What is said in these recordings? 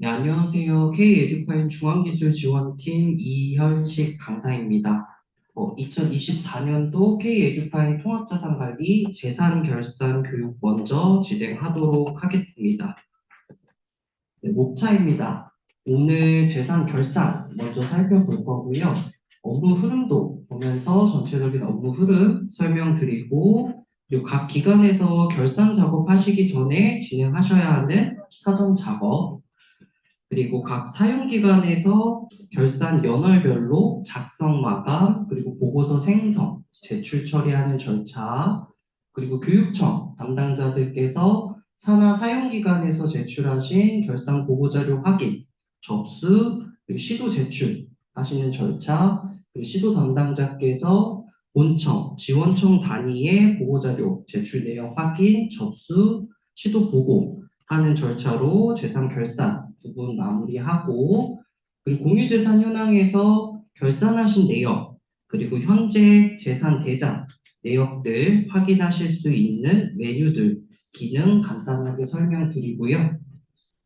네, 안녕하세요. K-에듀파인 중앙기술지원팀 이현식 강사입니다. 2024년도 K-에듀파인 통합자산관리 재산결산 교육 먼저 진행하도록 하겠습니다. 네, 목차입니다. 오늘 재산결산 먼저 살펴볼 거고요. 업무 흐름도 보면서 전체적인 업무 흐름 설명드리고, 그리고 각 기관에서 결산 작업하시기 전에 진행하셔야 하는 사전 작업, 그리고 각 사용기관에서 결산 연월별로 작성 마감, 그리고 보고서 생성, 제출 처리하는 절차, 그리고 교육청 담당자들께서 산하 사용기관에서 제출하신 결산 보고자료 확인, 접수, 그리고 시도 제출 하시는 절차, 그리고 시도 담당자께서 본청, 지원청 단위의 보고자료 제출 내용 확인, 접수, 시도 보고 하는 절차로 재산 결산 부분 마무리하고, 그리고 공유재산 현황에서 결산하신 내역, 그리고 현재 재산 대장 내역들 확인하실 수 있는 메뉴들, 기능 간단하게 설명드리고요.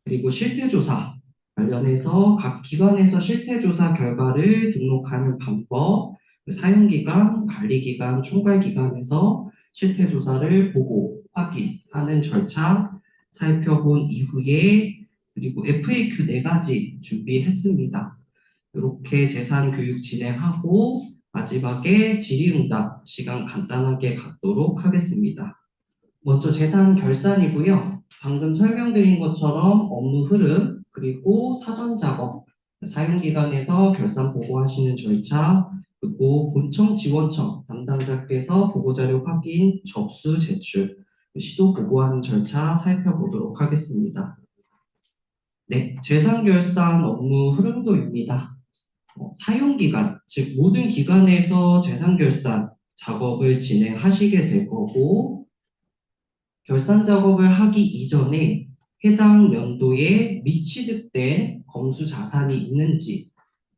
그리고 실태조사 관련해서 각 기관에서 실태조사 결과를 등록하는 방법, 사용기관, 관리기관, 총괄기관에서 실태조사를 보고 확인하는 절차 살펴본 이후에, 그리고 FAQ 4가지 준비했습니다. 이렇게 재산교육 진행하고 마지막에 질의응답 시간 간단하게 갖도록 하겠습니다. 먼저 재산 결산이고요. 방금 설명드린 것처럼 업무 흐름, 그리고 사전 작업, 사용기관에서 결산 보고하시는 절차, 그리고 본청 지원청 담당자께서 보고자료 확인, 접수, 제출, 시도 보고하는 절차 살펴보도록 하겠습니다. 네, 재산 결산 업무 흐름도입니다. 사용기간, 즉 모든 기관에서 재산 결산 작업을 진행하시게 될 거고, 결산 작업을 하기 이전에 해당 연도에 미취득된 검수 자산이 있는지,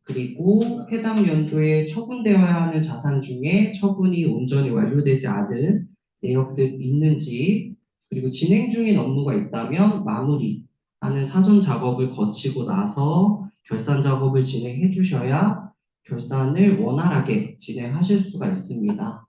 그리고 해당 연도에 처분되어야 하는 자산 중에 처분이 온전히 완료되지 않은 내역들 있는지, 그리고 진행 중인 업무가 있다면 마무리하는 사전 작업을 거치고 나서 결산 작업을 진행해 주셔야 결산을 원활하게 진행하실 수가 있습니다.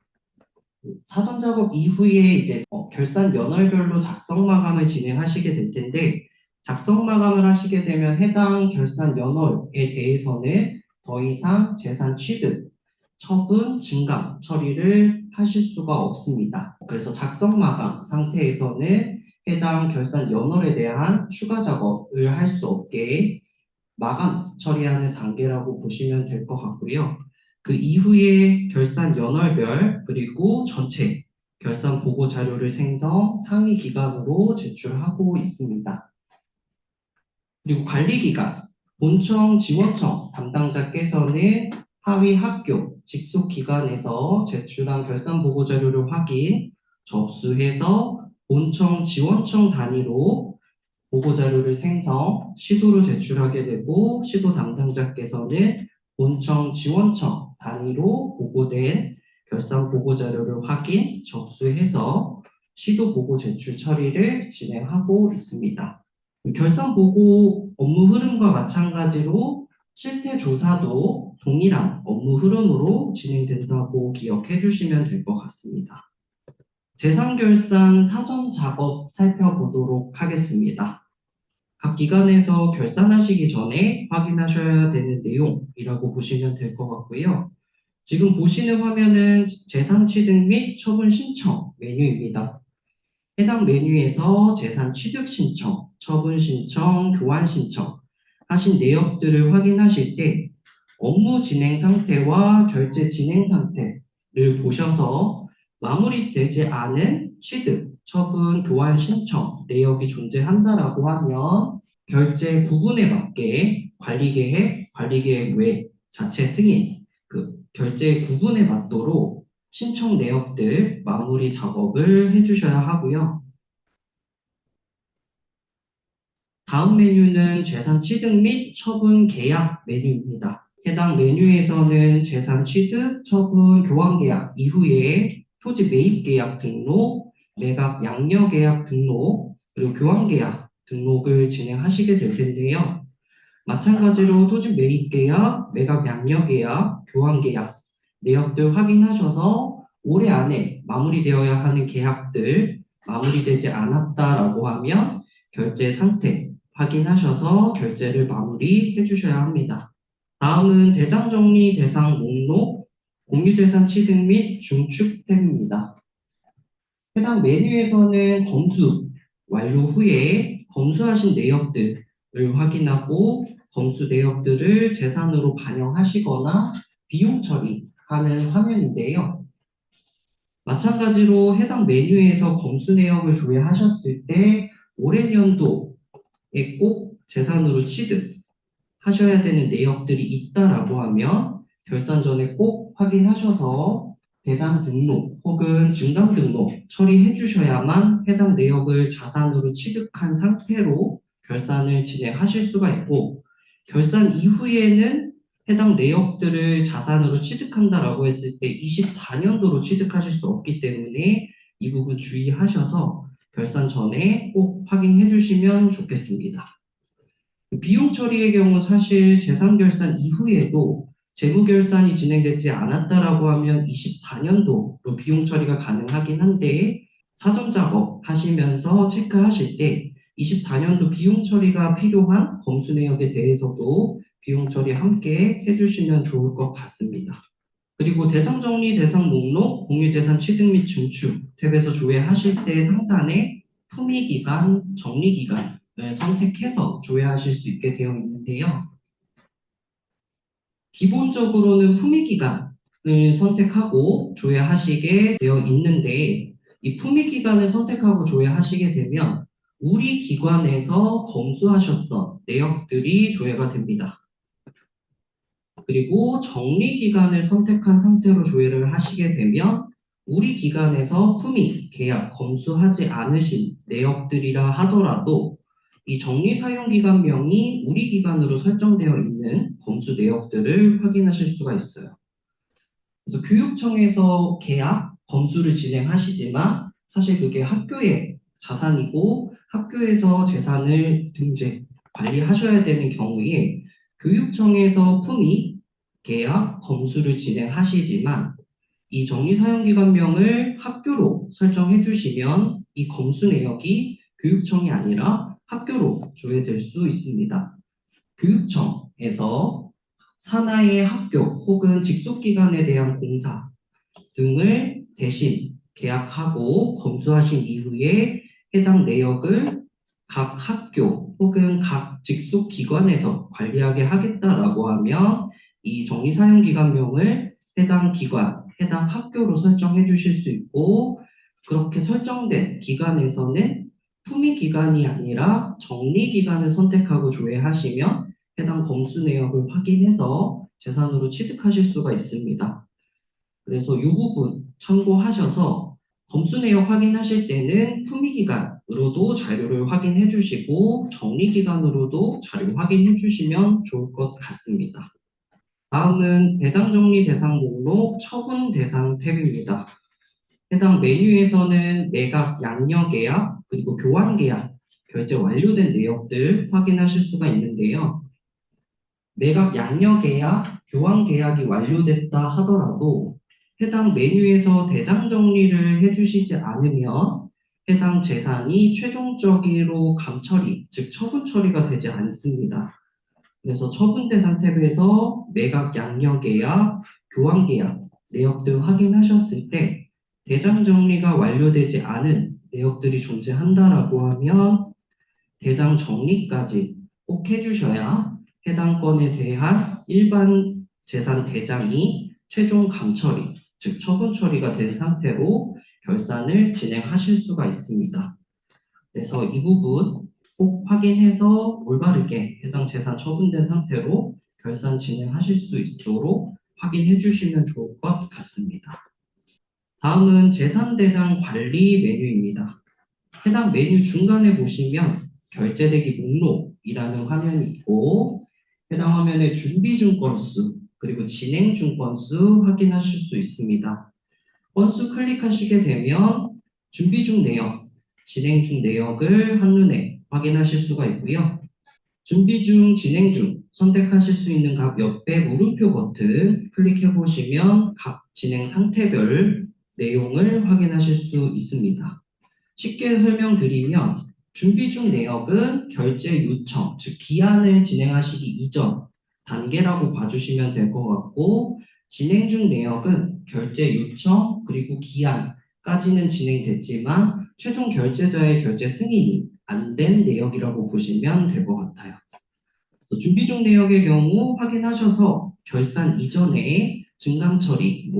사전 작업 이후에 이제 결산 연월별로 작성 마감을 진행하시게 될 텐데, 작성 마감을 하시게 되면 해당 결산 연월에 대해서는 더 이상 재산 취득, 처분, 증감 처리를 하실 수가 없습니다. 그래서 작성 마감 상태에서는 해당 결산 연월에 대한 추가 작업을 할 수 없게 마감 처리하는 단계라고 보시면 될 것 같고요. 그 이후에 결산 연월별, 그리고 전체 결산 보고 자료를 생성 상위 기관으로 제출하고 있습니다. 그리고 관리기관, 본청, 지원청 담당자께서는 하위 학교, 직속 기관에서 제출한 결산 보고 자료를 확인, 접수해서 본청, 지원청 단위로 보고자료를 생성, 시도로 제출하게 되고, 시도 담당자께서는 본청, 지원청 단위로 보고된 결산 보고자료를 확인, 접수해서 시도 보고 제출 처리를 진행하고 있습니다. 결산 보고 업무 흐름과 마찬가지로 실태 조사도 동일한 업무 흐름으로 진행된다고 기억해 주시면 될 것 같습니다. 재산결산 사전 작업 살펴보도록 하겠습니다. 각 기관에서 결산하시기 전에 확인하셔야 되는 내용이라고 보시면 될 것 같고요. 지금 보시는 화면은 재산 취득 및 처분 신청 메뉴입니다. 해당 메뉴에서 재산 취득 신청, 처분 신청, 교환 신청 하신 내역들을 확인하실 때 업무 진행 상태와 결제 진행 상태를 보셔서 마무리되지 않은 취득, 처분, 교환 신청 내역이 존재한다라고 하면 결제 구분에 맞게 관리계획, 관리계획 외 자체 승인, 그 결제 구분에 맞도록 신청 내역들 마무리 작업을 해주셔야 하고요. 다음 메뉴는 재산 취득 및 처분 계약 메뉴입니다. 해당 메뉴에서는 재산 취득, 처분, 교환 계약 이후에 토지 매입 계약 등록, 매각 양려 계약 등록, 그리고 교환 계약 등록을 진행하시게 될 텐데요. 마찬가지로 토지 매입 계약, 매각 양려 계약, 교환 계약 내역들 확인하셔서 올해 안에 마무리되어야 하는 계약들 마무리되지 않았다라고 하면 결제 상태 확인하셔서 결제를 마무리해 주셔야 합니다. 다음은 대장 정리 대상 목록, 공유재산 취득 및 중축 탭입니다. 해당 메뉴에서는 검수 완료 후에 검수하신 내역들을 확인하고 검수 내역들을 재산으로 반영하시거나 비용 처리하는 화면인데요. 마찬가지로 해당 메뉴에서 검수 내역을 조회하셨을 때 올해 연도에 꼭 재산으로 취득하셔야 되는 내역들이 있다라고 하면 결산 전에 꼭 확인하셔서 대장 등록 혹은 증강 등록 처리해 주셔야만 해당 내역을 자산으로 취득한 상태로 결산을 진행하실 수가 있고, 결산 이후에는 해당 내역들을 자산으로 취득한다라고 했을 때 24년도로 취득하실 수 없기 때문에 이 부분 주의하셔서 결산 전에 꼭 확인해 주시면 좋겠습니다. 비용 처리의 경우 사실 재산 결산 이후에도 재무 결산이 진행되지 않았다라고 하면 24년도로 비용 처리가 가능하긴 한데, 사전 작업 하시면서 체크하실 때 24년도 비용 처리가 필요한 검수 내역에 대해서도 비용 처리 함께 해주시면 좋을 것 같습니다. 그리고 대상 정리 대상 목록, 공유재산 취득 및 증축 탭에서 조회하실 때 상단에 품위기간, 정리기간을 선택해서 조회하실 수 있게 되어 있는데요. 기본적으로는 품위기간을 선택하고 조회하시게 되어 있는데, 이 품위기간을 선택하고 조회하시게 되면 우리 기관에서 검수하셨던 내역들이 조회가 됩니다. 그리고 정리기간을 선택한 상태로 조회를 하시게 되면 우리 기관에서 품위, 계약, 검수하지 않으신 내역들이라 하더라도 이 정리사용기간명이 우리 기관으로 설정되어 있는 검수 내역들을 확인하실 수가 있어요. 그래서 교육청에서 계약, 검수를 진행하시지만 사실 그게 학교의 자산이고 학교에서 재산을 등재, 관리하셔야 되는 경우에 교육청에서 품위, 계약, 검수를 진행하시지만 이 정리사용기관명을 학교로 설정해 주시면 이 검수 내역이 교육청이 아니라 학교로 조회될 수 있습니다. 교육청에서 산하의 학교 혹은 직속기관에 대한 공사 등을 대신 계약하고 검수하신 이후에 해당 내역을 각 학교 혹은 각 직속 기관에서 관리하게 하겠다라고 하면 이 정리사용기관명을 해당 기관, 해당 학교로 설정해 주실 수 있고, 그렇게 설정된 기관에서는 품위기관이 아니라 정리기관을 선택하고 조회하시면 해당 검수 내역을 확인해서 재산으로 취득하실 수가 있습니다. 그래서 이 부분 참고하셔서 검수 내역 확인하실 때는 품위기간으로도 자료를 확인해 주시고 정리기간으로도 자료 확인해 주시면 좋을 것 같습니다. 다음은 대상 정리 대상 목록 처분 대상 탭입니다. 해당 메뉴에서는 매각 양려 계약 그리고 교환 계약 결제 완료된 내역들 확인하실 수가 있는데요. 매각 양려 계약, 교환 계약이 완료됐다 하더라도 해당 메뉴에서 대장 정리를 해주시지 않으면 해당 재산이 최종적으로 감처리, 즉 처분 처리가 되지 않습니다. 그래서 처분 대상 탭에서 매각 양려 계약, 교환 계약 내역들 확인하셨을 때 대장 정리가 완료되지 않은 내역들이 존재한다라고 하면 대장 정리까지 꼭 해주셔야 해당 건에 대한 일반 재산 대장이 최종 감처리, 즉 처분 처리가 된 상태로 결산을 진행하실 수가 있습니다. 그래서 이 부분 꼭 확인해서 올바르게 해당 재산 처분된 상태로 결산 진행하실 수 있도록 확인해 주시면 좋을 것 같습니다. 다음은 재산대장 관리 메뉴입니다. 해당 메뉴 중간에 보시면 결제대기 목록이라는 화면이 있고 해당 화면에 준비 중 건수 그리고 진행 중 건수 확인하실 수 있습니다. 건수 클릭하시게 되면 준비 중 내역, 진행 중 내역을 한눈에 확인하실 수가 있고요. 준비 중, 진행 중 선택하실 수 있는 각 옆에 물음표 버튼 클릭해 보시면 각 진행 상태별 내용을 확인하실 수 있습니다. 쉽게 설명드리면 준비 중 내역은 결제 요청, 즉 기한을 진행하시기 이전 단계라고 봐주시면 될 것 같고, 진행 중 내역은 결제 요청 그리고 기한까지는 진행됐지만 최종 결제자의 결제 승인이 안 된 내역이라고 보시면 될 것 같아요. 그래서 준비 중 내역의 경우 확인하셔서 결산 이전에 증감 처리,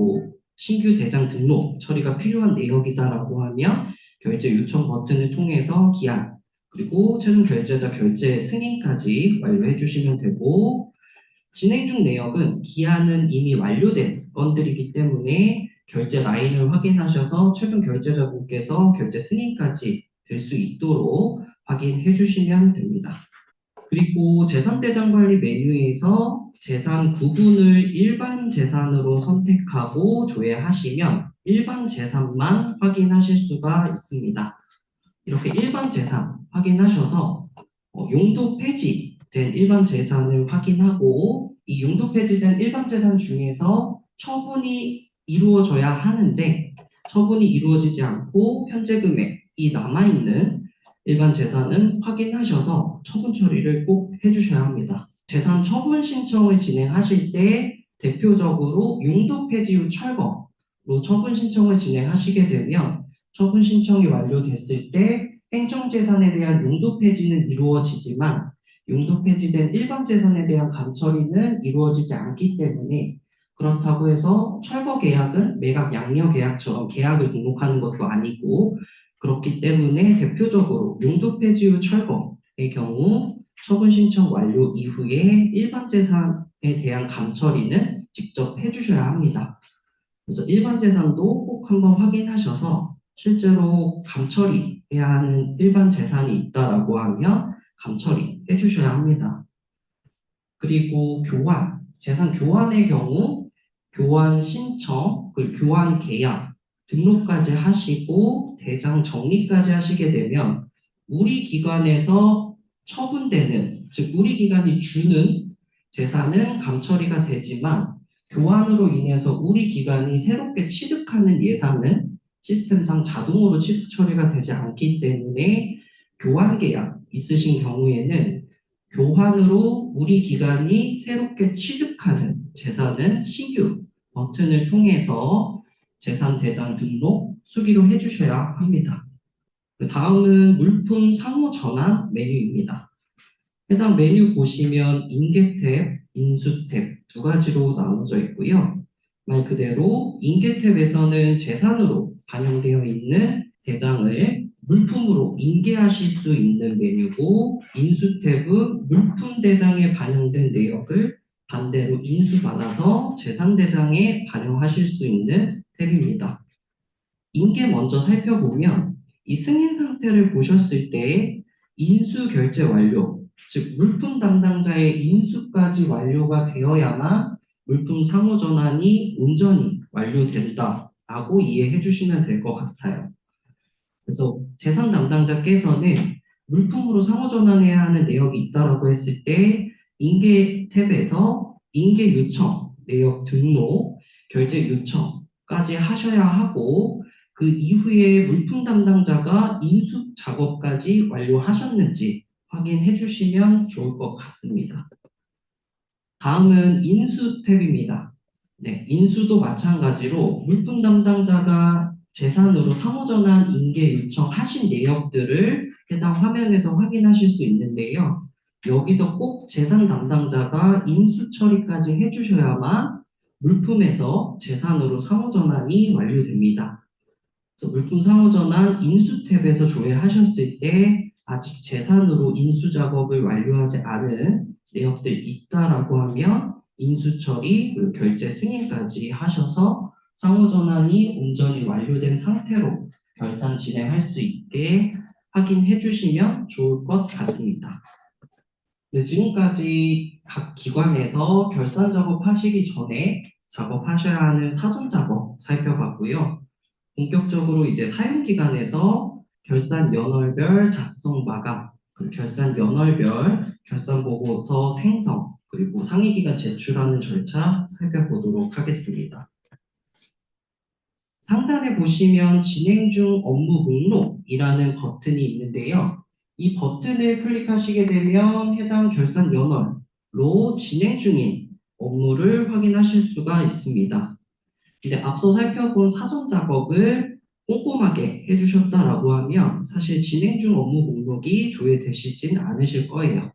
신규 대장 등록 처리가 필요한 내역이다라고 하면 결제 요청 버튼을 통해서 기한, 그리고 최종 결제자 결제 승인까지 완료해 주시면 되고, 진행 중 내역은 기한은 이미 완료된 건들이기 때문에 결제 라인을 확인하셔서 최종 결제자분께서 결제 승인까지 될 수 있도록 확인해 주시면 됩니다. 그리고 재산대장관리 메뉴에서 재산 구분을 일반 재산으로 선택하고 조회하시면 일반 재산만 확인하실 수가 있습니다. 이렇게 일반 재산 확인하셔서 용도 폐지된 일반 재산을 확인하고, 이 용도 폐지된 일반 재산 중에서 처분이 이루어져야 하는데 처분이 이루어지지 않고 현재 금액이 남아있는 일반 재산은 확인하셔서 처분 처리를 꼭 해주셔야 합니다. 재산 처분 신청을 진행하실 때 대표적으로 용도 폐지 후 철거로 처분 신청을 진행하시게 되면 처분 신청이 완료됐을 때 행정재산에 대한 용도 폐지는 이루어지지만 용도 폐지된 일반 재산에 대한 감처리는 이루어지지 않기 때문에, 그렇다고 해서 철거 계약은 매각 양려 계약처럼 계약을 등록하는 것도 아니고, 그렇기 때문에 대표적으로 용도 폐지 후 철거의 경우 처분 신청 완료 이후에 일반 재산에 대한 감처리는 직접 해주셔야 합니다. 그래서 일반 재산도 꼭 한번 확인하셔서 실제로 감처리해야 하는 일반 재산이 있다라고 하면 감처리 해주셔야 합니다. 그리고 교환, 재산 교환의 경우 교환 신청, 그리고 교환 계약, 등록까지 하시고 대장 정리까지 하시게 되면 우리 기관에서 처분되는, 즉 우리 기관이 주는 재산은 감처리가 되지만 교환으로 인해서 우리 기관이 새롭게 취득하는 예산은 시스템상 자동으로 취득 처리가 되지 않기 때문에 교환 계약 있으신 경우에는 교환으로 우리 기관이 새롭게 취득하는 재산은 신규 버튼을 통해서 재산 대장 등록 수기로 해주셔야 합니다. 그 다음은 물품 상호 전환 메뉴입니다. 해당 메뉴 보시면 인계 탭, 인수 탭 두 가지로 나눠져 있고요. 말 그대로 인계 탭에서는 재산으로 반영되어 있는 대장을 물품으로 인계하실 수 있는 메뉴고, 인수 탭은 물품 대장에 반영된 내역을 반대로 인수받아서 재산 대장에 반영하실 수 있는 탭입니다. 인계 먼저 살펴보면 이 승인 상태를 보셨을 때 인수 결제 완료, 즉 물품 담당자의 인수까지 완료가 되어야만 물품 상호 전환이 온전히 완료된다라고 이해해 주시면 될 것 같아요. 그래서 재산 담당자께서는 물품으로 상호 전환해야 하는 내역이 있다라고 했을 때 인계 탭에서 인계 요청, 내역 등록, 결제 요청까지 하셔야 하고, 그 이후에 물품 담당자가 인수 작업까지 완료하셨는지 확인해 주시면 좋을 것 같습니다. 다음은 인수 탭입니다. 네, 인수도 마찬가지로 물품 담당자가 재산으로 상호전환 인계 요청하신 내역들을 해당 화면에서 확인하실 수 있는데요. 여기서 꼭 재산 담당자가 인수 처리까지 해주셔야만 물품에서 재산으로 상호전환이 완료됩니다. 그래서 물품 상호전환 인수 탭에서 조회하셨을 때 아직 재산으로 인수 작업을 완료하지 않은 내역들 있다라고 하면 인수 처리, 그리고 결제 승인까지 하셔서 상호전환이 온전히 완료된 상태로 결산 진행할 수 있게 확인해 주시면 좋을 것 같습니다. 네, 지금까지 각 기관에서 결산 작업하시기 전에 작업하셔야 하는 사전 작업 살펴봤고요. 본격적으로 이제 사용기간에서 결산 연월별 작성 마감 그리고 결산 연월별 결산 보고서 생성, 그리고 상위기간 제출하는 절차 살펴보도록 하겠습니다. 상단에 보시면 진행 중 업무 목록이라는 버튼이 있는데요. 이 버튼을 클릭하시게 되면 해당 결산 연월로 진행 중인 업무를 확인하실 수가 있습니다. 근데 앞서 살펴본 사전 작업을 꼼꼼하게 해주셨다라고 하면 사실 진행 중 업무 목록이 조회되시진 않으실 거예요.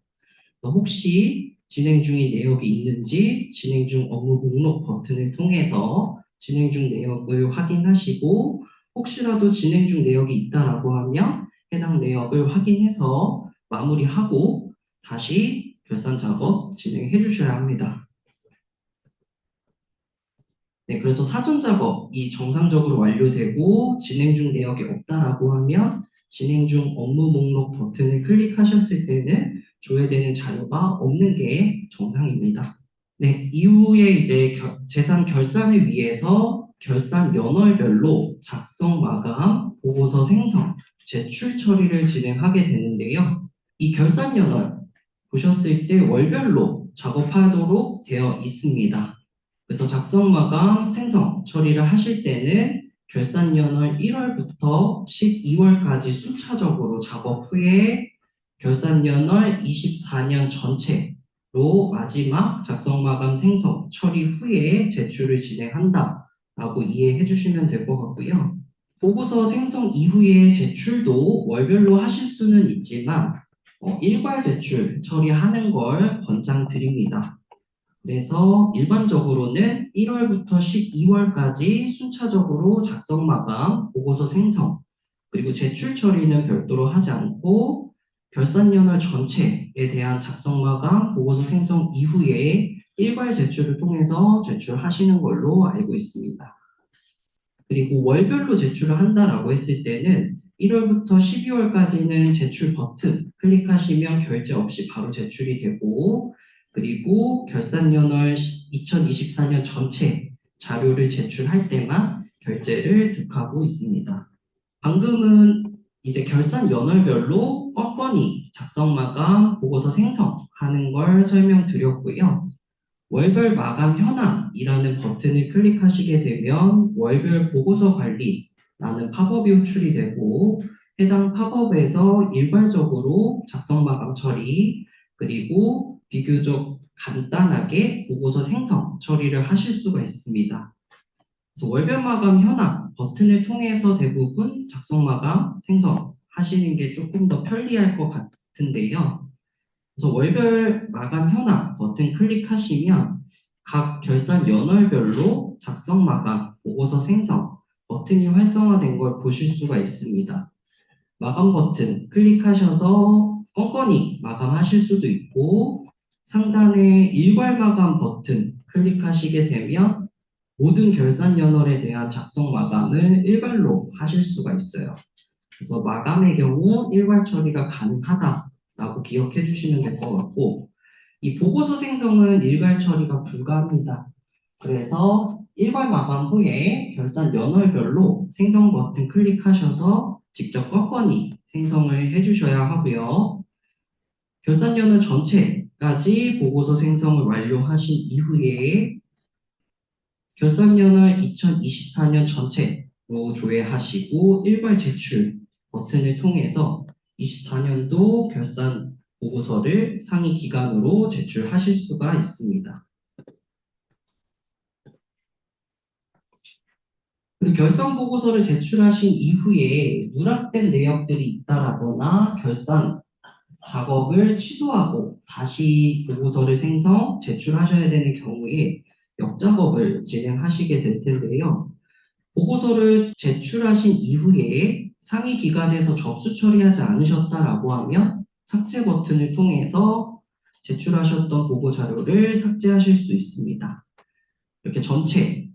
그래서 혹시 진행 중인 내역이 있는지 진행 중 업무 목록 버튼을 통해서 진행 중 내역을 확인하시고 혹시라도 진행 중 내역이 있다라고 하면 해당 내역을 확인해서 마무리하고 다시 결산 작업 진행해 주셔야 합니다. 네, 그래서 사전 작업이 정상적으로 완료되고 진행 중 내역이 없다라고 하면 진행 중 업무 목록 버튼을 클릭하셨을 때는 조회되는 자료가 없는 게 정상입니다. 네, 이후에 이제 재산 결산을 위해서 결산 연월별로 작성 마감, 보고서 생성, 제출 처리를 진행하게 되는데요. 이 결산 연월 보셨을 때 월별로 작업하도록 되어 있습니다. 그래서 작성 마감 생성 처리를 하실 때는 결산 연월 1월부터 12월까지 순차적으로 작업 후에 결산 연월 24년 전체로 마지막 작성 마감 생성 처리 후에 제출을 진행한다라고 이해해 주시면 될 것 같고요. 보고서 생성 이후에 제출도 월별로 하실 수는 있지만 일괄 제출 처리하는 걸 권장드립니다. 그래서 일반적으로는 1월부터 12월까지 순차적으로 작성 마감, 보고서 생성, 그리고 제출 처리는 별도로 하지 않고 결산 연월 전체에 대한 작성 마감, 보고서 생성 이후에 일괄 제출을 통해서 제출하시는 걸로 알고 있습니다. 그리고 월별로 제출을 한다라고 했을 때는 1월부터 12월까지는 제출 버튼 클릭하시면 결제 없이 바로 제출이 되고 그리고 결산 연월 2024년 전체 자료를 제출할 때만 결제를 득하고 있습니다. 방금은 이제 결산 연월별로 뻔뻔히 작성 마감, 보고서 생성하는 걸 설명드렸고요. 월별 마감 현황이라는 버튼을 클릭하시게 되면 월별 보고서 관리라는 팝업이 호출이 되고 해당 팝업에서 일괄적으로 작성 마감 처리 그리고 비교적 간단하게 보고서 생성 처리를 하실 수가 있습니다. 그래서 월별 마감 현황 버튼을 통해서 대부분 작성 마감 생성 하시는 게 조금 더 편리할 것 같은데요. 그래서 월별 마감 현황 버튼 클릭하시면 각 결산 연월별로 작성 마감, 보고서 생성 버튼이 활성화된 걸 보실 수가 있습니다. 마감 버튼 클릭하셔서 건건히 마감하실 수도 있고 상단에 일괄 마감 버튼 클릭하시게 되면 모든 결산 연월에 대한 작성 마감을 일괄로 하실 수가 있어요. 그래서 마감의 경우 일괄 처리가 가능하다라고 기억해 주시면 될 것 같고 이 보고서 생성은 일괄 처리가 불가합니다. 그래서 일괄 마감 후에 결산 연월별로 생성 버튼 클릭하셔서 직접 건건히 생성을 해주셔야 하고요. 결산 연월 전체까지 보고서 생성을 완료하신 이후에 결산 연월 2024년 전체로 조회하시고 일괄 제출 버튼을 통해서 24년도 결산 보고서를 상위 기관으로 제출하실 수가 있습니다. 그리고 결산 보고서를 제출하신 이후에 누락된 내역들이 있다라거나 결산 작업을 취소하고 다시 보고서를 생성, 제출하셔야 되는 경우에 역작업을 진행하시게 될 텐데요. 보고서를 제출하신 이후에 상위 기관에서 접수 처리하지 않으셨다라고 하면 삭제 버튼을 통해서 제출하셨던 보고 자료를 삭제하실 수 있습니다. 이렇게 전체,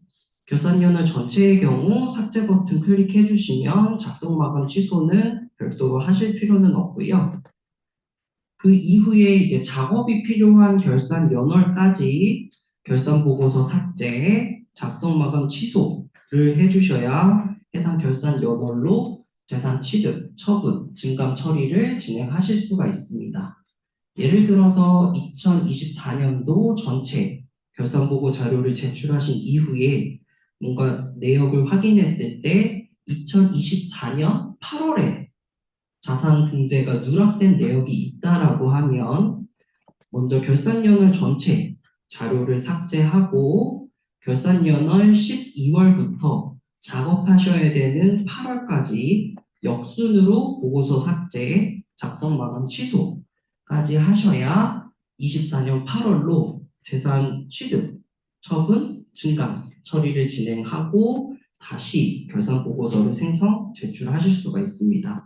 결산연월 전체의 경우 삭제 버튼 클릭해 주시면 작성 마감 취소는 별도로 하실 필요는 없고요. 그 이후에 이제 작업이 필요한 결산 연월까지 결산 보고서 삭제, 작성 마감 취소를 해주셔야 해당 결산 연월로 재산 취득, 처분, 증감 처리를 진행하실 수가 있습니다. 예를 들어서 2024년도 전체 결산보고 자료를 제출하신 이후에 뭔가 내역을 확인했을 때 2024년 8월에 자산 등재가 누락된 내역이 있다라고 하면 먼저 결산연월 전체 자료를 삭제하고 결산연월 12월부터 작업하셔야 되는 8월까지 역순으로 보고서 삭제, 작성 마감 취소까지 하셔야 24년 8월로 재산 취득, 처분, 증감 처리를 진행하고 다시 결산 보고서를 생성, 제출하실 수가 있습니다.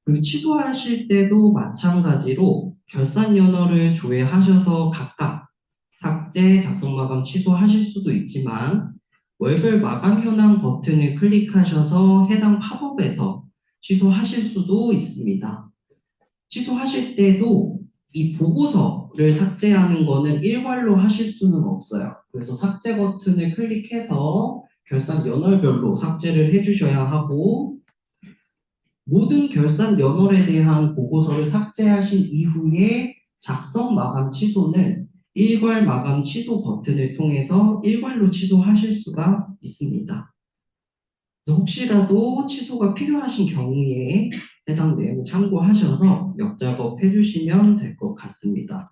그리고 취소하실 때도 마찬가지로 결산 연월을 조회하셔서 각각 삭제, 작성 마감 취소하실 수도 있지만 월별 마감 현황 버튼을 클릭하셔서 해당 팝업에서 취소하실 수도 있습니다. 취소하실 때도 이 보고서를 삭제하는 거는 일괄로 하실 수는 없어요. 그래서 삭제 버튼을 클릭해서 결산 연월별로 삭제를 해주셔야 하고 모든 결산 연월에 대한 보고서를 삭제하신 이후에 작성 마감 취소는 일괄 마감 취소 버튼을 통해서 일괄로 취소하실 수가 있습니다. 그래서 혹시라도 취소가 필요하신 경우에 해당 내용 참고하셔서 역작업 해주시면 될 것 같습니다.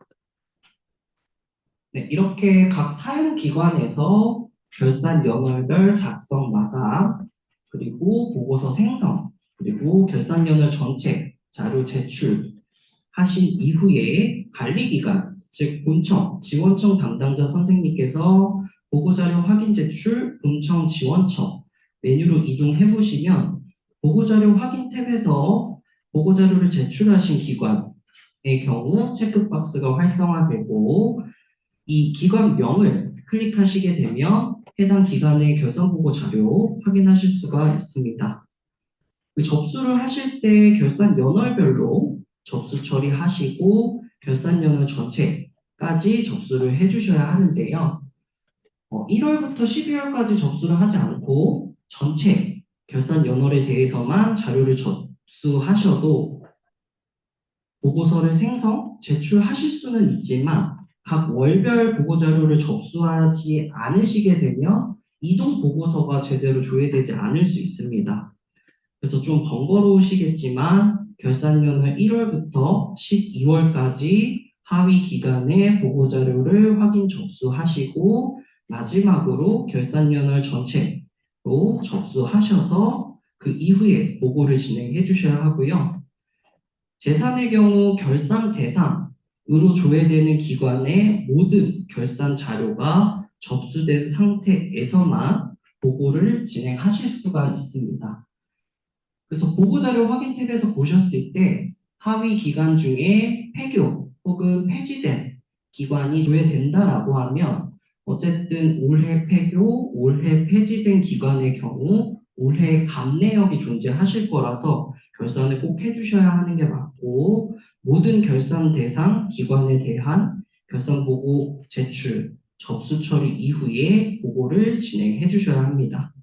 네, 이렇게 각 사용기관에서 결산 연월별 작성 마감, 그리고 보고서 생성, 그리고 결산연월 전체 자료 제출 하신 이후에 관리기관, 즉 본청, 지원청 담당자 선생님께서 보고자료 확인 제출, 본청, 지원청 메뉴로 이동해 보시면 보고자료 확인 탭에서 보고자료를 제출하신 기관의 경우 체크박스가 활성화되고 이 기관명을 클릭하시게 되면 해당 기관의 결산보고 자료 확인하실 수가 있습니다. 그 접수를 하실 때 결산 연월별로 접수 처리하시고 결산 연월 전체까지 접수를 해주셔야 하는데요. 1월부터 12월까지 접수를 하지 않고 전체 결산 연월에 대해서만 자료를 접수하셔도 보고서를 생성, 제출하실 수는 있지만 각 월별 보고 자료를 접수하지 않으시게 되면 이동 보고서가 제대로 조회되지 않을 수 있습니다. 그래서 좀 번거로우시겠지만 결산연을 1월부터 12월까지 하위 기간의 보고 자료를 확인 접수하시고 마지막으로 결산연을 전체로 접수하셔서 그 이후에 보고를 진행해 주셔야 하고요. 재산의 경우 결산 대상으로 조회되는 기관의 모든 결산 자료가 접수된 상태에서만 보고를 진행하실 수가 있습니다. 그래서 보고자료 확인 탭에서 보셨을 때 하위 기관 중에 폐교 혹은 폐지된 기관이 조회된다라고 하면 어쨌든 올해 폐교, 올해 폐지된 기관의 경우 올해 감내역이 존재하실 거라서 결산을 꼭 해주셔야 하는 게 맞고 모든 결산 대상 기관에 대한 결산 보고 제출, 접수 처리 이후에 보고를 진행해 주셔야 합니다.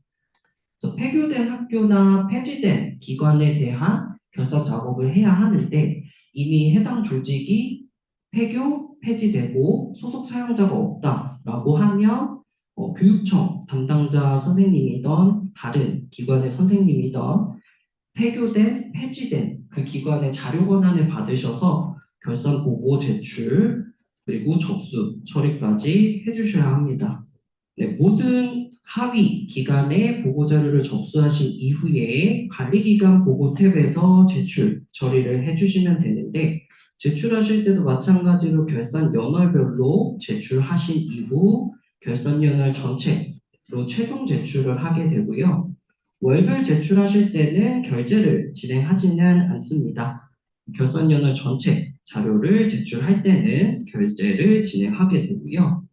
그래서 폐교된 학교나 폐지된 기관에 대한 결산 작업을 해야 하는데 이미 해당 조직이 폐교, 폐지되고 소속 사용자가 없다라고 하면 교육청 담당자 선생님이던 다른 기관의 선생님이던 폐교된, 폐지된 그 기관의 자료 권한을 받으셔서 결산 보고 제출 그리고 접수 처리까지 해주셔야 합니다. 네, 모든 하위 기관의 보고자료를 접수하신 이후에 관리기관 보고 탭에서 제출 처리를 해주시면 되는데 제출하실 때도 마찬가지로 결산 연월별로 제출하신 이후 결산 연월 전체로 최종 제출을 하게 되고요. 월별 제출하실 때는 결제를 진행하지는 않습니다. 결산 연월 전체 자료를 제출할 때는 결제를 진행하게 되고요.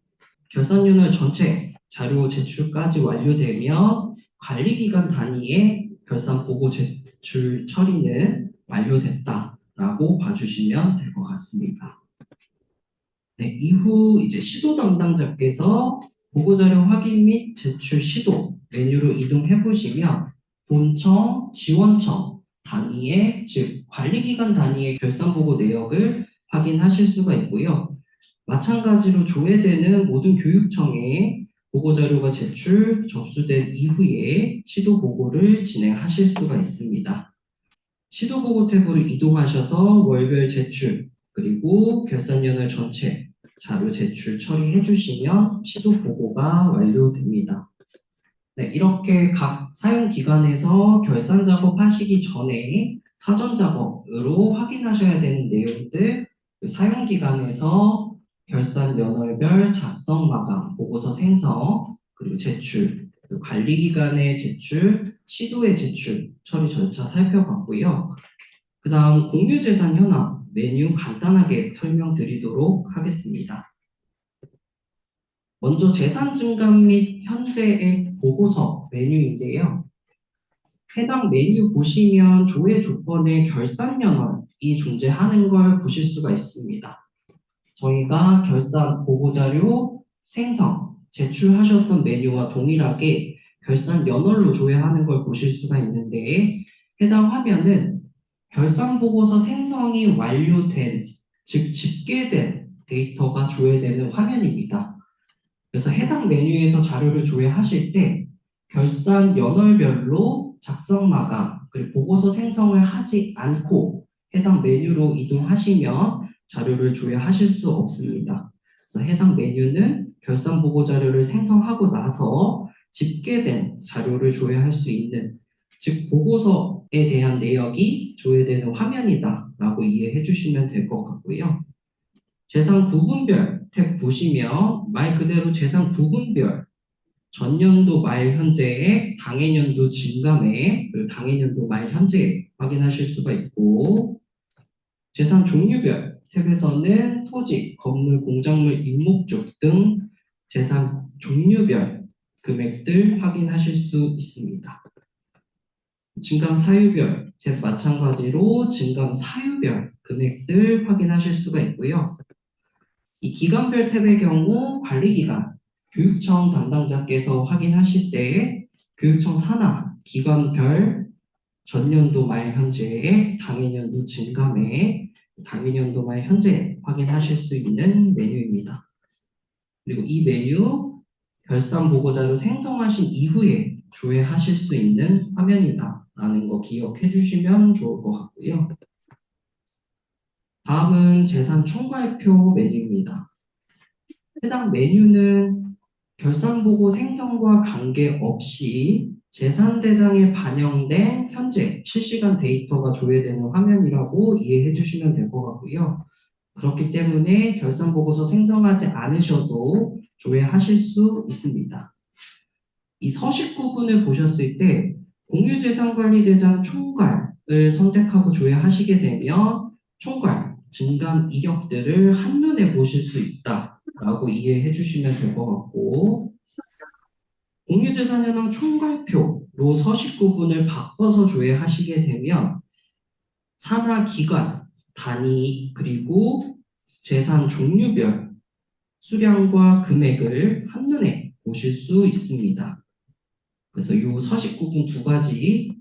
결산 연월 전체 자료 제출까지 완료되면 관리기관 단위의 결산 보고 제출 처리는 완료됐다라고 봐주시면 될 것 같습니다. 네, 이후 이제 시도 담당자께서 보고자료 확인 및 제출 시도 메뉴로 이동해 보시면 본청, 지원청 단위의, 즉 관리기관 단위의 결산보고 내역을 확인하실 수가 있고요. 마찬가지로 조회되는 모든 교육청에 보고자료가 접수된 이후에 시도보고를 진행하실 수가 있습니다. 시도보고 탭으로 이동하셔서 월별 제출, 그리고 결산연월 전체 자료 제출 처리해 주시면 시도보고가 완료됩니다. 네, 이렇게 각 사용기관에서 결산 작업하시기 전에 사전 작업으로 확인하셔야 되는 내용들, 그 사용기관에서 결산 연월별 작성 마감, 보고서 생성, 그리고 제출, 그리고 관리기관의 제출, 시도의 제출, 처리 절차 살펴봤고요. 그 다음 공유재산 현황 메뉴 간단하게 설명드리도록 하겠습니다. 먼저 재산 증감 및 현재의 보고서 메뉴인데요. 해당 메뉴 보시면 조회 조건에 결산 연월이 존재하는 걸 보실 수가 있습니다. 저희가 결산 보고자료 생성, 제출하셨던 메뉴와 동일하게 결산 연월로 조회하는 걸 보실 수가 있는데 해당 화면은 결산 보고서 생성이 완료된, 즉 집계된 데이터가 조회되는 화면입니다. 그래서 해당 메뉴에서 자료를 조회하실 때 결산 연월별로 작성 마감, 그리고 보고서 생성을 하지 않고 해당 메뉴로 이동하시면 자료를 조회하실 수 없습니다. 그래서 해당 메뉴는 결산 보고 자료를 생성하고 나서 집계된 자료를 조회할 수 있는, 즉 보고서에 대한 내역이 조회되는 화면이다 라고 이해해 주시면 될 것 같고요. 재산 구분별 탭 보시면 말 그대로 재산 구분별 전년도 말 현재의 당해년도 증감액, 그리고 당해년도 말 현재 확인하실 수가 있고, 재산 종류별 탭에서는 토지, 건물, 공작물, 임목적 등 재산 종류별 금액들 확인하실 수 있습니다. 증감 사유별 탭 마찬가지로 증감 사유별 금액들 확인하실 수가 있고요. 이 기관별 탭의 경우 관리기관, 교육청 담당자께서 확인하실 때 교육청 산하, 기관별 전년도 말 현재의 당해년도 증감액, 당해년도 말 현재 확인하실 수 있는 메뉴입니다. 그리고 이 메뉴 결산 보고자료 생성하신 이후에 조회하실 수 있는 화면이다라는 거 기억해 주시면 좋을 것 같고요. 다음은 재산 총괄표 메뉴입니다. 해당 메뉴는 결산보고 생성과 관계없이 재산대장에 반영된 현재 실시간 데이터가 조회되는 화면이라고 이해해 주시면 될 것 같고요. 그렇기 때문에 결산보고서 생성하지 않으셔도 조회하실 수 있습니다. 이 서식 부분을 보셨을 때 공유재산관리대장 총괄을 선택하고 조회하시게 되면 총괄, 증감 이력들을 한눈에 보실 수 있다라고 이해해 주시면 될 것 같고, 공유재산 현황 총괄표로 서식 부분을 바꿔서 조회하시게 되면 산하 기관, 단위, 그리고 재산 종류별 수량과 금액을 한눈에 보실 수 있습니다. 그래서 이 서식 구분 두 가지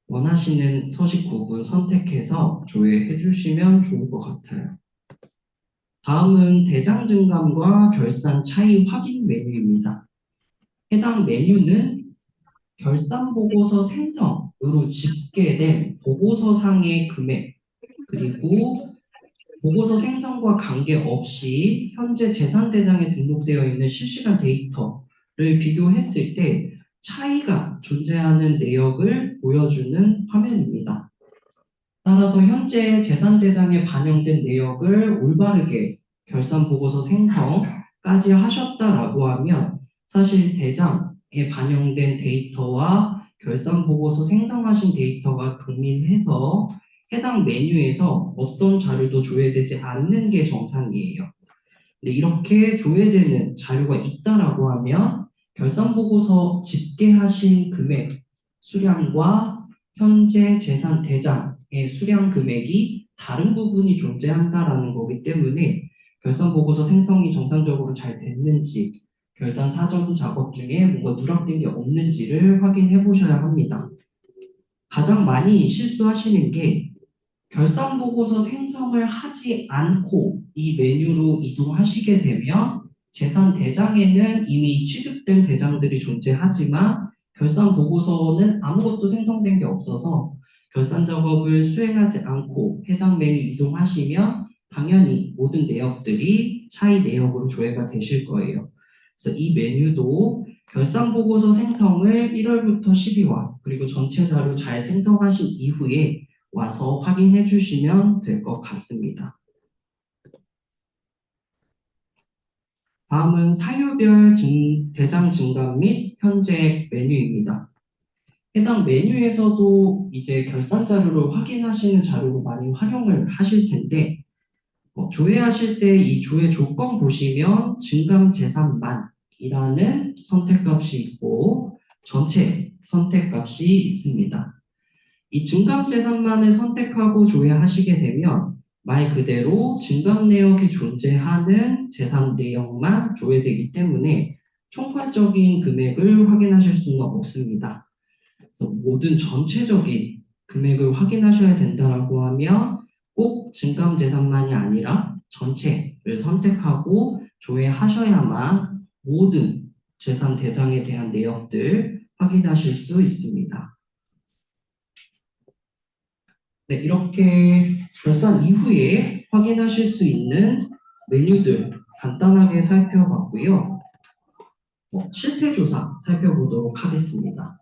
원하시는 서식 구분 선택해서 조회해 주시면 좋을 것 같아요. 다음은 대장 증감과 결산 차이 확인 메뉴입니다. 해당 메뉴는 결산 보고서 생성으로 집계된 보고서상의 금액, 그리고 보고서 생성과 관계없이 현재 재산대장에 등록되어 있는 실시간 데이터를 비교했을 때 차이가 존재하는 내역을 보여주는 화면입니다. 따라서 현재 재산대장에 반영된 내역을 올바르게 결산보고서 생성까지 하셨다라고 하면 사실 대장에 반영된 데이터와 결산보고서 생성하신 데이터가 동일해서 해당 메뉴에서 어떤 자료도 조회되지 않는 게 정상이에요. 근데 이렇게 조회되는 자료가 있다라고 하면 결산보고서 집계하신 금액 수량과 현재 재산 대장의 수량 금액이 다른 부분이 존재한다라는 거기 때문에 결산보고서 생성이 정상적으로 잘 됐는지, 결산 사전 작업 중에 뭔가 누락된 게 없는지를 확인해 보셔야 합니다. 가장 많이 실수하시는 게 결산보고서 생성을 하지 않고 이 메뉴로 이동하시게 되면 재산 대장에는 이미 취득된 대장들이 존재하지만 결산보고서는 아무것도 생성된 게 없어서 결산 작업을 수행하지 않고 해당 메뉴 이동하시면 당연히 모든 내역들이 차이 내역으로 조회가 되실 거예요. 그래서 이 메뉴도 결산보고서 생성을 1월부터 12화 그리고 전체 자료 잘 생성하신 이후에 와서 확인해 주시면 될 것 같습니다. 다음은 사유별 대장 증감 및 현재 메뉴입니다. 해당 메뉴에서도 이제 결산 자료를 확인하시는 자료로 많이 활용을 하실 텐데 조회하실 때 이 조회 조건 보시면 증감 재산만이라는 선택값이 있고 전체 선택값이 있습니다. 이 증감재산만을 선택하고 조회하시게 되면 말 그대로 증감 내역이 존재하는 재산 내역만 조회되기 때문에 총괄적인 금액을 확인하실 수는 없습니다. 그래서 모든 전체적인 금액을 확인하셔야 된다라고 하면 꼭 증감재산만이 아니라 전체를 선택하고 조회하셔야만 모든 재산 대장에 대한 내역들 확인하실 수 있습니다. 네, 이렇게 결산 이후에 확인하실 수 있는 메뉴들 간단하게 살펴봤고요. 실태조사 살펴보도록 하겠습니다.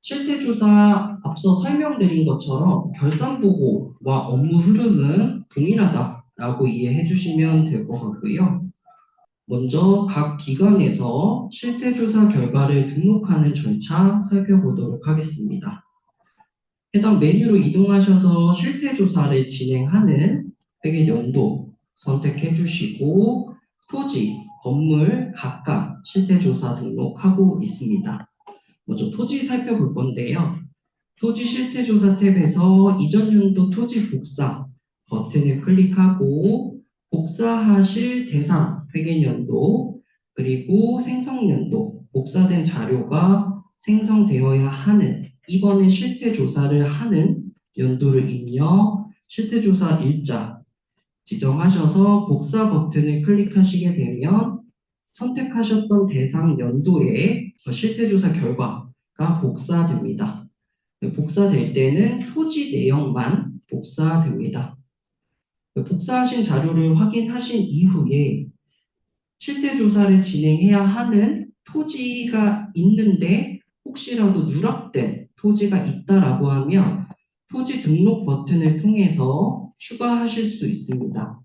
실태조사 앞서 설명드린 것처럼 결산보고와 업무 흐름은 동일하다라고 이해해 주시면 될 것 같고요. 먼저 각 기관에서 실태조사 결과를 등록하는 절차 살펴보도록 하겠습니다. 해당 메뉴로 이동하셔서 실태조사를 진행하는 회계 연도 선택해 주시고 토지, 건물 각각 실태조사 등록하고 있습니다. 먼저 토지 살펴볼 건데요. 토지 실태조사 탭에서 이전 연도 토지 복사 버튼을 클릭하고 복사하실 대상 회계연도 그리고 생성연도 복사된 자료가 생성되어야 하는 이번에 실태조사를 하는 연도를 입력 실태조사 일자 지정하셔서 복사 버튼을 클릭하시게 되면 선택하셨던 대상 연도에 실태조사 결과가 복사됩니다. 복사될 때는 토지 내역만 복사됩니다. 복사하신 자료를 확인하신 이후에 실태조사를 진행해야 하는 토지가 있는데 혹시라도 누락된 토지가 있다라고 하면 토지 등록 버튼을 통해서 추가하실 수 있습니다.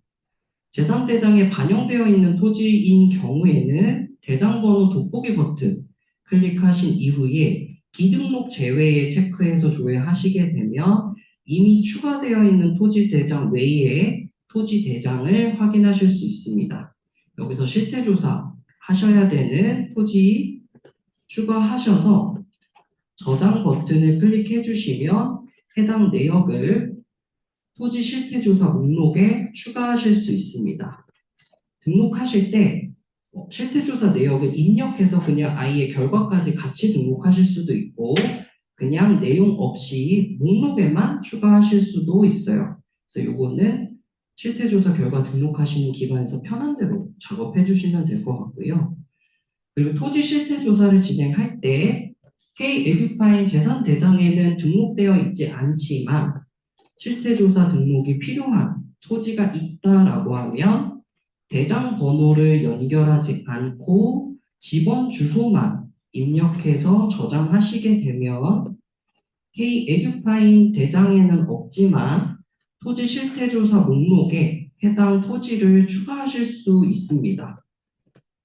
재산대장에 반영되어 있는 토지인 경우에는 대장번호 돋보기 버튼 클릭하신 이후에 비등록 제외에 체크해서 조회하시게 되면 이미 추가되어 있는 토지 대장 외에 토지 대장을 확인하실 수 있습니다. 여기서 실태조사 하셔야 되는 토지 추가하셔서 저장 버튼을 클릭해 주시면 해당 내역을 토지 실태조사 목록에 추가하실 수 있습니다. 등록하실 때 실태조사 내역을 입력해서 그냥 아예 결과까지 같이 등록하실 수도 있고 그냥 내용 없이 목록에만 추가하실 수도 있어요. 그래서 요거는 실태조사 결과 등록하시는 기관에서 편한 대로 작업해 주시면 될 것 같고요. 그리고 토지 실태조사를 진행할 때 K-에듀파인 재산 대장에는 등록되어 있지 않지만 실태조사 등록이 필요한 토지가 있다라고 하면 대장 번호를 연결하지 않고 집원 주소만 입력해서 저장하시게 되면 K-에듀파인 대장에는 없지만 토지 실태조사 목록에 해당 토지를 추가하실 수 있습니다.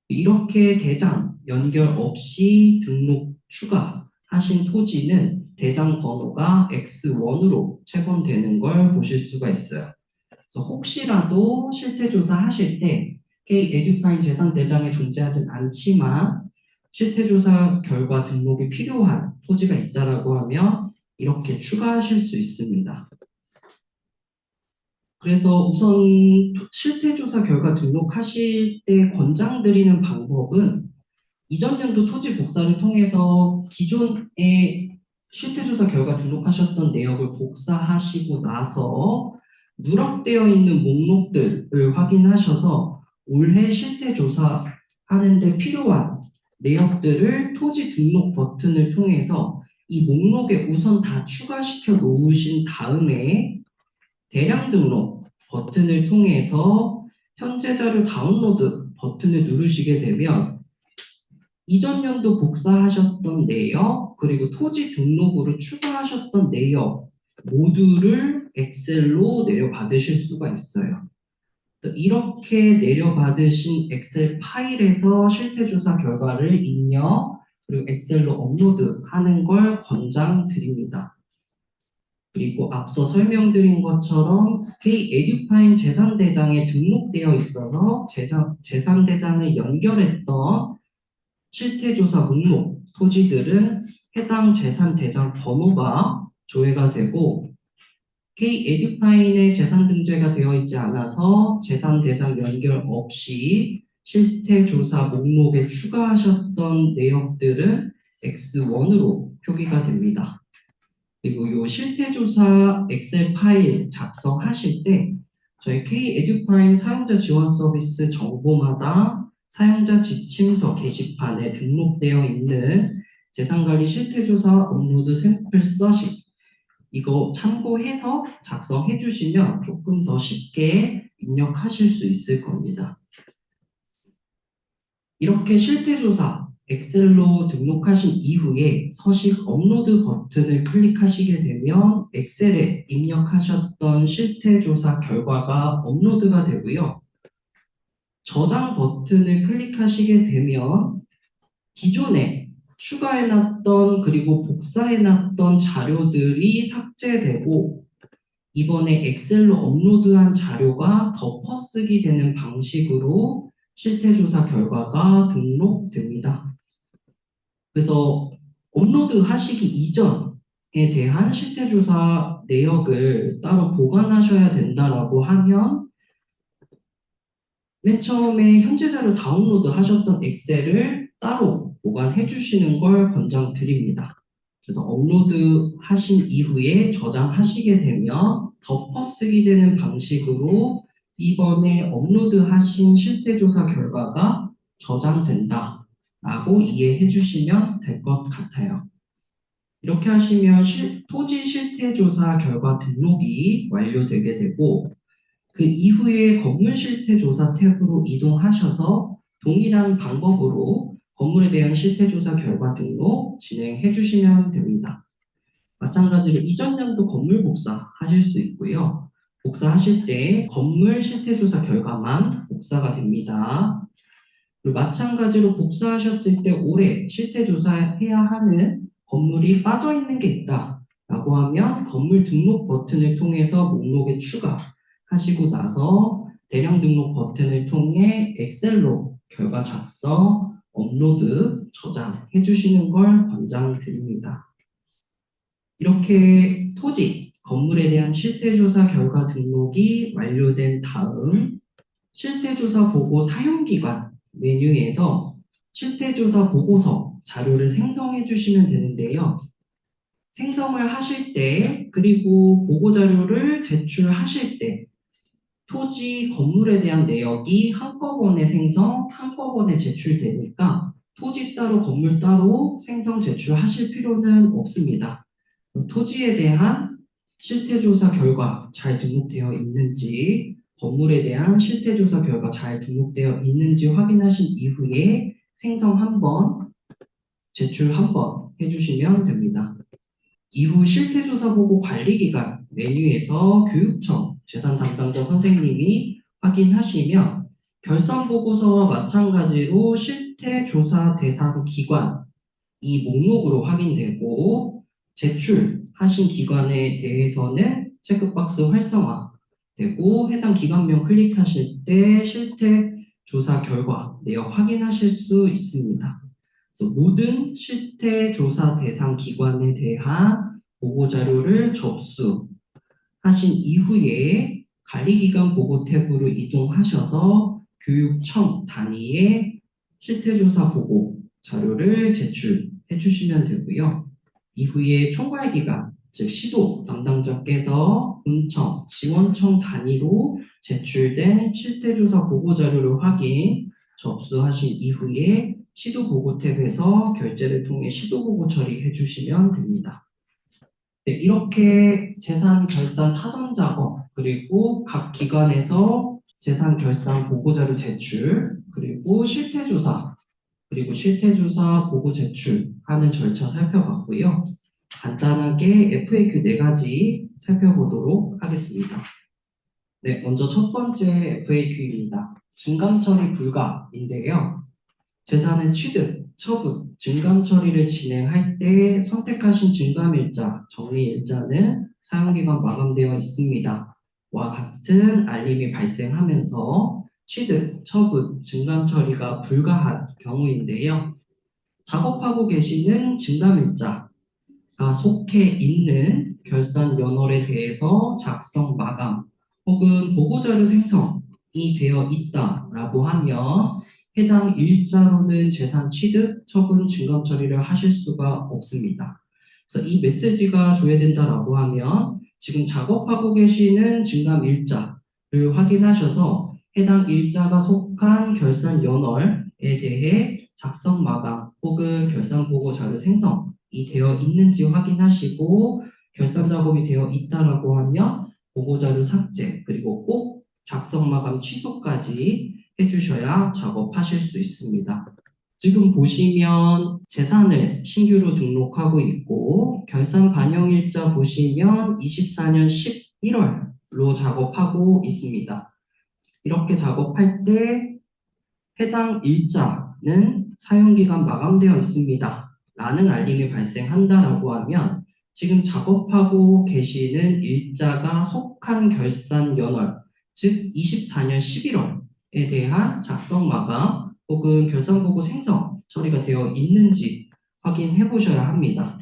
이렇게 대장 연결 없이 등록 추가하신 토지는 대장 번호가 X1으로 체본되는 걸 보실 수가 있어요. 그래서 혹시라도 실태조사 하실 때 K-에듀파인 재산 대장에 존재하진 않지만 실태조사 결과 등록이 필요한 토지가 있다라고 하면 이렇게 추가하실 수 있습니다. 그래서 우선 실태조사 결과 등록하실 때 권장드리는 방법은 이전 연도 토지 복사를 통해서 기존에 실태조사 결과 등록하셨던 내역을 복사하시고 나서 누락되어 있는 목록들을 확인하셔서 올해 실태조사 하는데 필요한 내역들을 토지 등록 버튼을 통해서 이 목록에 우선 다 추가시켜 놓으신 다음에 대량 등록 버튼을 통해서 현재 자료 다운로드 버튼을 누르시게 되면 이전 연도 복사하셨던 내역, 그리고 토지 등록으로 추가하셨던 내역 모두를 엑셀로 내려받으실 수가 있어요. 이렇게 내려받으신 엑셀 파일에서 실태조사 결과를 입력, 그리고 엑셀로 업로드하는 걸 권장드립니다. 그리고 앞서 설명드린 것처럼 K-에듀파인 재산대장에 등록되어 있어서 재산대장을 연결했던 실태조사 목록 토지들은 해당 재산대장 번호가 조회가 되고 K-에듀파인에 재산등재가 되어 있지 않아서 재산대장 연결 없이 실태조사 목록에 추가하셨던 내역들은 X1으로 표기가 됩니다. 그리고 이 실태조사 엑셀 파일 작성하실 때 저희 K-에듀파인 사용자 지원 서비스 정보마다 사용자 지침서 게시판에 등록되어 있는 재산관리 실태조사 업로드 샘플 서식 이거 참고해서 작성해 주시면 조금 더 쉽게 입력하실 수 있을 겁니다. 이렇게 실태조사 엑셀로 등록하신 이후에 서식 업로드 버튼을 클릭하시게 되면 엑셀에 입력하셨던 실태조사 결과가 업로드가 되고요. 저장 버튼을 클릭하시게 되면 기존에 추가해놨던 그리고 복사해놨던 자료들이 삭제되고 이번에 엑셀로 업로드한 자료가 덮어쓰기 되는 방식으로 실태조사 결과가 등록됩니다. 그래서 업로드 하시기 이전에 대한 실태조사 내역을 따로 보관하셔야 된다라고 하면 맨 처음에 현재 자료 다운로드 하셨던 엑셀을 따로 보관해 주시는 걸 권장드립니다. 그래서 업로드 하신 이후에 저장하시게 되면 덮어쓰기 되는 방식으로 이번에 업로드 하신 실태조사 결과가 저장된다 라고 이해해 주시면 될 것 같아요. 이렇게 하시면 토지 실태조사 결과 등록이 완료되게 되고 그 이후에 건물 실태 조사 탭으로 이동하셔서 동일한 방법으로 건물에 대한 실태 조사 결과 등록 진행해 주시면 됩니다. 마찬가지로 이전 연도 건물 복사 하실 수 있고요. 복사하실 때 건물 실태 조사 결과만 복사가 됩니다. 그리고 마찬가지로 복사하셨을 때 올해 실태 조사해야 하는 건물이 빠져 있는 게 있다 라고 하면 건물 등록 버튼을 통해서 목록에 추가 하시고 나서 대량 등록 버튼을 통해 엑셀로 결과 작성, 업로드, 저장해 주시는 걸 권장드립니다. 이렇게 토지, 건물에 대한 실태조사 결과 등록이 완료된 다음 실태조사 보고 사용기관 메뉴에서 실태조사 보고서 자료를 생성해 주시면 되는데요. 생성을 하실 때 그리고 보고자료를 제출하실 때 토지, 건물에 대한 내역이 한꺼번에 생성, 한꺼번에 제출되니까 토지 따로, 건물 따로 생성, 제출하실 필요는 없습니다. 토지에 대한 실태조사 결과 잘 등록되어 있는지, 건물에 대한 실태조사 결과 잘 등록되어 있는지 확인하신 이후에 생성 한 번, 제출 한 번 해주시면 됩니다. 이후 실태조사 보고 관리기간 메뉴에서 교육청 재산 담당자 선생님이 확인하시면 결산보고서와 마찬가지로 실태조사 대상 기관 이 목록으로 확인되고 제출하신 기관에 대해서는 체크박스 활성화되고 해당 기관명 클릭하실 때 실태조사 결과 내역 확인하실 수 있습니다. 그래서 모든 실태조사 대상 기관에 대한 보고자료를 접수하신 이후에 관리기관 보고 탭으로 이동하셔서 교육청 단위의 실태조사 보고 자료를 제출해 주시면 되고요. 이후에 총괄기관, 즉 시도 담당자께서 군청, 지원청 단위로 제출된 실태조사 보고자료를 확인, 접수하신 이후에 시도보고 탭에서 결제를 통해 시도보고 처리해 주시면 됩니다. 네, 이렇게 재산 결산 사전 작업, 그리고 각 기관에서 재산 결산 보고자료 제출, 그리고 실태조사, 그리고 실태조사 보고 제출하는 절차 살펴봤고요. 간단하게 FAQ 4가지 살펴보도록 하겠습니다. 네, 먼저 첫 번째 FAQ입니다. 증감 처리 불가인데요. 재산의 취득, 처분, 증감 처리를 진행할 때 선택하신 증감일자, 정리일자는 사용기간 마감되어 있습니다. 와 같은 알림이 발생하면서 취득, 처분, 증감 처리가 불가한 경우인데요. 작업하고 계시는 증감일자가 속해 있는 결산연월에 대해서 작성 마감 혹은 보고자료 생성이 되어 있다라고 하면 해당 일자로는 재산 취득, 처분, 증감 처리를 하실 수가 없습니다. 그래서 이 메시지가 조회된다라고 하면 지금 작업하고 계시는 증감 일자를 확인하셔서 해당 일자가 속한 결산 연월에 대해 작성 마감 혹은 결산 보고 자료 생성이 되어 있는지 확인하시고 결산 작업이 되어 있다라고 하면 보고 자료 삭제 그리고 꼭 작성 마감 취소까지 해주셔야 작업하실 수 있습니다. 지금 보시면 재산을 신규로 등록하고 있고 결산 반영일자 보시면 24년 11월로 작업하고 있습니다. 이렇게 작업할 때 해당 일자는 사용기간 마감되어 있습니다. 라는 알림이 발생한다라고 하면 지금 작업하고 계시는 일자가 속한 결산 연월, 즉 24년 11월에 대한 작성 마감 혹은 결산 보고 생성 처리가 되어 있는지 확인해 보셔야 합니다.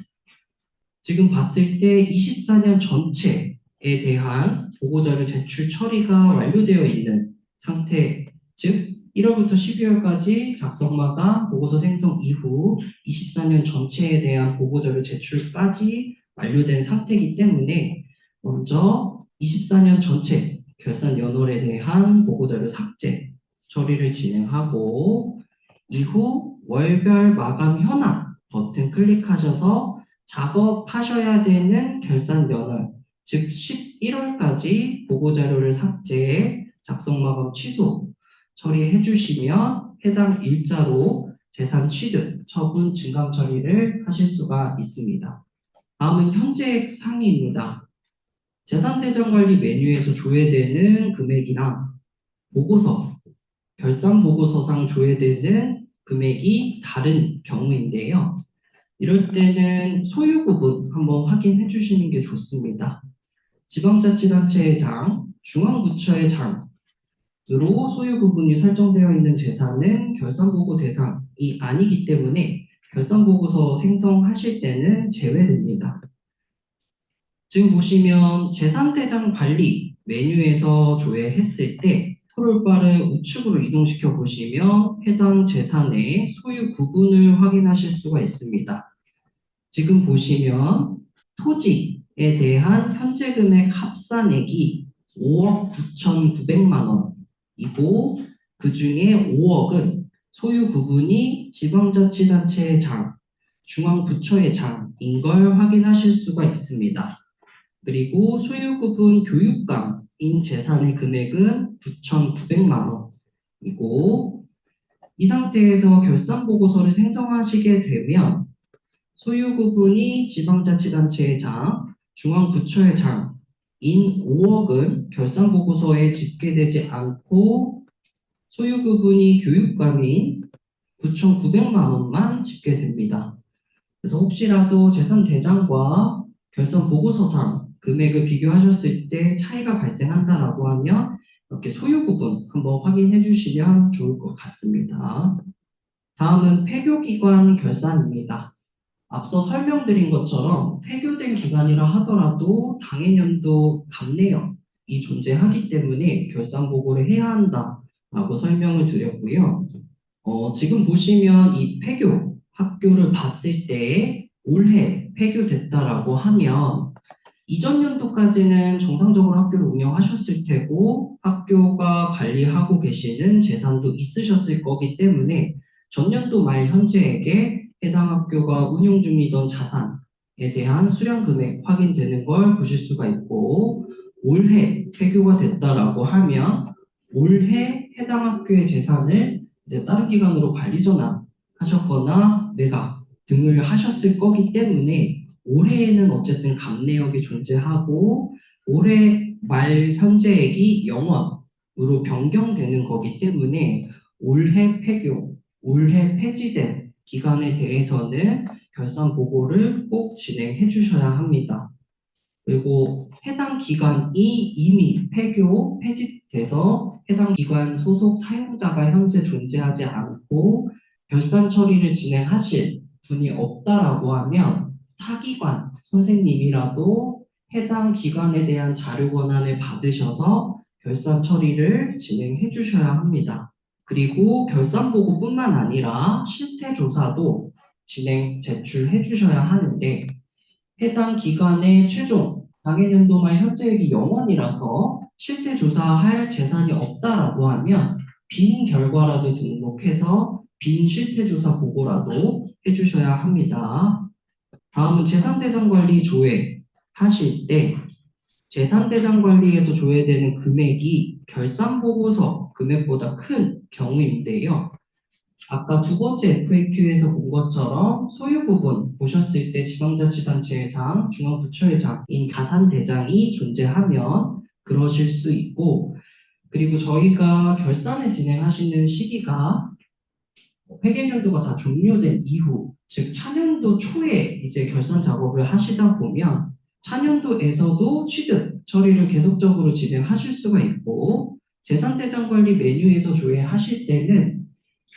지금 봤을 때 24년 전체에 대한 보고자료 제출 처리가 완료되어 있는 상태, 즉 1월부터 12월까지 작성 마감 보고서 생성 이후 24년 전체에 대한 보고자료 제출까지 완료된 상태이기 때문에 먼저 24년 전체 결산 연월에 대한 보고자료 삭제 처리를 진행하고 이후 월별 마감 현황 버튼 클릭하셔서 작업하셔야 되는 결산 연월, 즉 11월까지 보고자료를 삭제해 작성 마감 취소 처리해 주시면 해당 일자로 재산 취득, 처분, 증감 처리를 하실 수가 있습니다. 다음은 현재액 상위입니다. 재산대장관리 메뉴에서 조회되는 금액이랑 보고서, 결산 보고서상 조회되는 금액이 다른 경우인데요. 이럴 때는 소유 구분 한번 확인해 주시는 게 좋습니다. 지방자치단체의 장, 중앙부처의 장으로 소유 구분이 설정되어 있는 재산은 결산보고 대상이 아니기 때문에 결산보고서 생성하실 때는 제외됩니다. 지금 보시면 재산대장 관리 메뉴에서 조회했을 때 스크롤바를 우측으로 이동시켜 보시면 해당 재산의 소유 구분을 확인하실 수가 있습니다. 지금 보시면 토지에 대한 현재 금액 합산액이 5억 9,900만 원이고 그 중에 5억은 소유 구분이 지방자치단체의 장, 중앙부처의 장인 걸 확인하실 수가 있습니다. 그리고 소유 구분 교육감인 재산의 금액은 9,900만 원이고 이 상태에서 결산 보고서를 생성하시게 되면 소유 구분이 지방자치단체의 장, 중앙부처의 장인 5억은 결산 보고서에 집계되지 않고 소유 구분이 교육감인 9,900만 원만 집계됩니다. 그래서 혹시라도 재산 대장과 결산 보고서상 금액을 비교하셨을 때 차이가 발생한다라고 하면 이렇게 소유 구분 한번 확인해 주시면 좋을 것 같습니다. 다음은 폐교기관 결산입니다. 앞서 설명드린 것처럼 폐교된 기간이라 하더라도 당해년도 감내역이 존재하기 때문에 결산 보고를 해야 한다라고 설명을 드렸고요. 지금 보시면 이 폐교 학교를 봤을 때 올해 폐교됐다라고 하면 이전 연도까지는 정상적으로 학교를 운영하셨을 테고 학교가 관리하고 계시는 재산도 있으셨을 거기 때문에 전년도 말 현재에게 해당 학교가 운용 중이던 자산에 대한 수령 금액 확인되는 걸 보실 수가 있고 올해 폐교가 됐다라고 하면 올해 해당 학교의 재산을 이제 다른 기관으로 관리 전환하셨거나 매각 등을 하셨을 거기 때문에 올해에는 어쨌든 감내역이 존재하고 올해 말 현재액이 0원으로 변경되는 거기 때문에 올해 폐교, 올해 폐지된 기간에 대해서는 결산 보고를 꼭 진행해 주셔야 합니다. 그리고 해당 기간이 이미 폐교, 폐지돼서 해당 기관 소속 사용자가 현재 존재하지 않고 결산 처리를 진행하실 분이 없다라고 하면 타기관 선생님이라도 해당 기관에 대한 자료 권한을 받으셔서 결산 처리를 진행해 주셔야 합니다. 그리고 결산 보고뿐만 아니라 실태 조사도 제출해 주셔야 하는데 해당 기관의 최종 당해년도 말 현재액이 0원이라서 실태 조사할 재산이 없다라고 하면 빈 결과라도 등록해서 빈 실태 조사 보고라도 해주셔야 합니다. 다음은 재산대장 관리 조회 하실 때 재산대장 관리에서 조회되는 금액이 결산보고서 금액보다 큰 경우인데요. 아까 두 번째 FAQ에서 본 것처럼 소유 부분 보셨을 때 지방자치단체장, 중앙부처회장인 가산대장이 존재하면 그러실 수 있고 그리고 저희가 결산을 진행하시는 시기가 회계연도가 다 종료된 이후 즉 차년도 초에 이제 결산 작업을 하시다 보면 차년도에서도 취득 처리를 계속적으로 진행하실 수가 있고 재산대장 관리 메뉴에서 조회하실 때는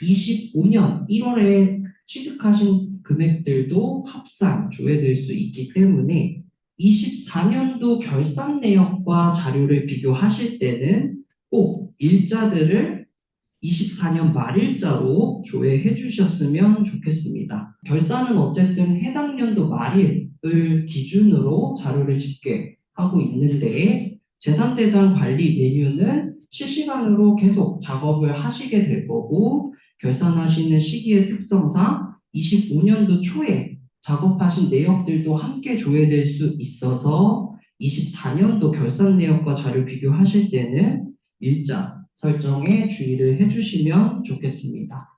25년 1월에 취득하신 금액들도 합산 조회될 수 있기 때문에 24년도 결산 내역과 자료를 비교하실 때는 꼭 일자들을 24년 말일자로 조회해 주셨으면 좋겠습니다. 결산은 어쨌든 해당 연도 말일을 기준으로 자료를 집계하고 있는데 재산대장 관리 메뉴는 실시간으로 계속 작업을 하시게 될 거고 결산하시는 시기의 특성상 25년도 초에 작업하신 내역들도 함께 조회될 수 있어서 24년도 결산 내역과 자료 비교하실 때는 일자 설정에 주의를 해주시면 좋겠습니다.